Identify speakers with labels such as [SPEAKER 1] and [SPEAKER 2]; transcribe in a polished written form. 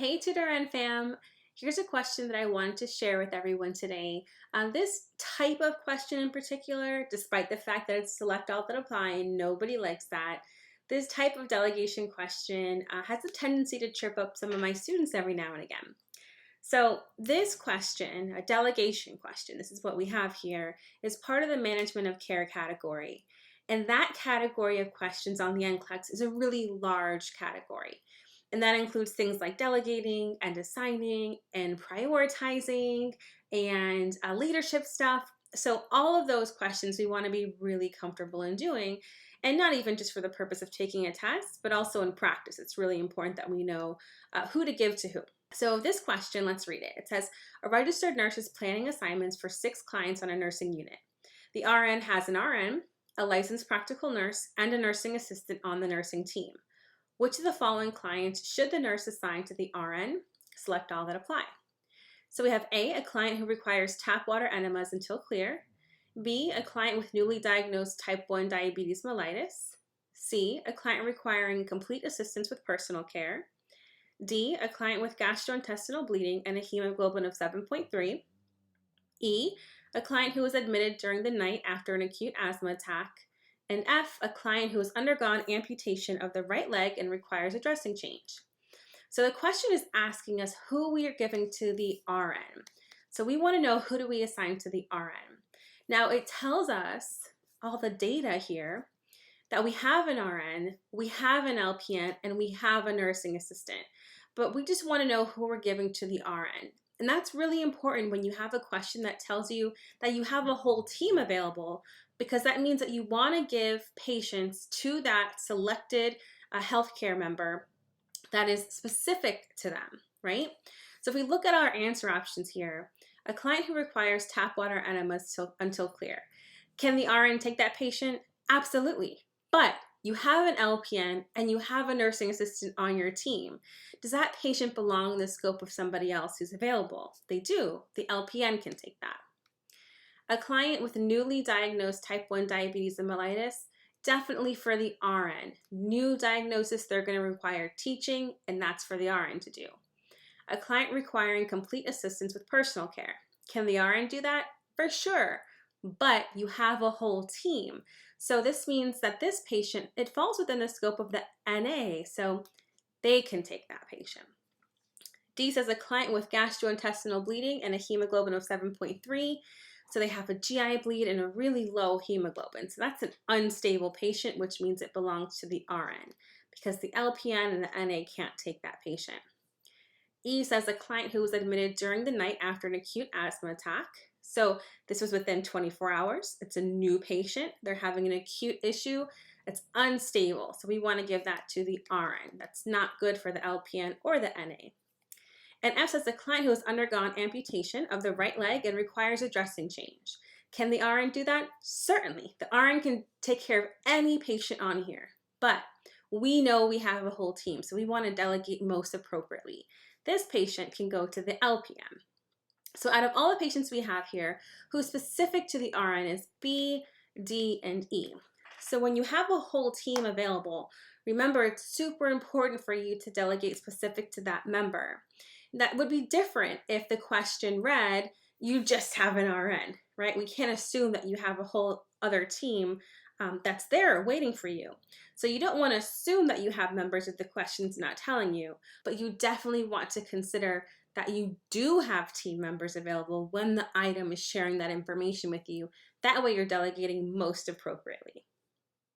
[SPEAKER 1] Hey tootRN fam, here's a question that I wanted to share with everyone today. This type of question in particular, despite the fact that it's select all that apply and nobody likes that, this type of delegation question has a tendency to trip up some of my students every now and again. So this question, a delegation question, this is what we have here, is part of the management of care category. And that category of questions on the NCLEX is a really large category. And that includes things like delegating and assigning and prioritizing and leadership stuff. So all of those questions we want to be really comfortable in doing, and not even just for the purpose of taking a test, but also in practice. It's really important that we know who to give to who. So this question, let's read it. It says, a registered nurse is planning assignments for 6 clients on a nursing unit. The RN has an RN, a licensed practical nurse, and a nursing assistant on the nursing team. Which of the following clients should the nurse assign to the RN? Select all that apply. So we have A, a client who requires tap water enemas until clear. B, a client with newly diagnosed type 1 diabetes mellitus. C, a client requiring complete assistance with personal care. D, a client with gastrointestinal bleeding and a hemoglobin of 7.3. E, a client who was admitted during the night after an acute asthma attack. And F, a client who has undergone amputation of the right leg and requires a dressing change. So the question is asking us who we are giving to the RN. So we want to know, who do we assign to the RN? Now it tells us all the data here that we have an RN, we have an LPN, and we have a nursing assistant. But we just want to know who we're giving to the RN. And that's really important when you have a question that tells you that you have a whole team available, because that means that you want to give patients to that selected healthcare member that is specific to them, right? So if we look at our answer options here, a client who requires tap water enemas until clear. Can the RN take that patient? Absolutely. But you have an LPN and you have a nursing assistant on your team. Does that patient belong in the scope of somebody else who's available? They do. The LPN can take that. A client with newly diagnosed type 1 diabetes and mellitus, definitely for the RN. New diagnosis, they're going to require teaching, and that's for the RN to do. A client requiring complete assistance with personal care. Can the RN do that? For sure. But you have a whole team. So this means that this patient, it falls within the scope of the NA, so they can take that patient. D says a client with gastrointestinal bleeding and a hemoglobin of 7.3. So they have a GI bleed and a really low hemoglobin. So that's an unstable patient, which means it belongs to the RN because the LPN and the NA can't take that patient. E says a client who was admitted during the night after an acute asthma attack. So this was within 24 hours. It's a new patient. They're having an acute issue. It's unstable. So we want to give that to the RN. That's not good for the LPN or the NA. And F says a client who has undergone amputation of the right leg and requires a dressing change. Can the RN do that? Certainly. The RN can take care of any patient on here. But we know we have a whole team, so we want to delegate most appropriately. This patient can go to the LPN. So out of all the patients we have here, who's specific to the RN is B, D, and E. So when you have a whole team available, remember it's super important for you to delegate specific to that member. That would be different if the question read, you just have an RN, right? We can't assume that you have a whole other team that's there waiting for you. So you don't want to assume that you have members if the question's not telling you, but you definitely want to consider that you do have team members available when the item is sharing that information with you. That way you're delegating most appropriately.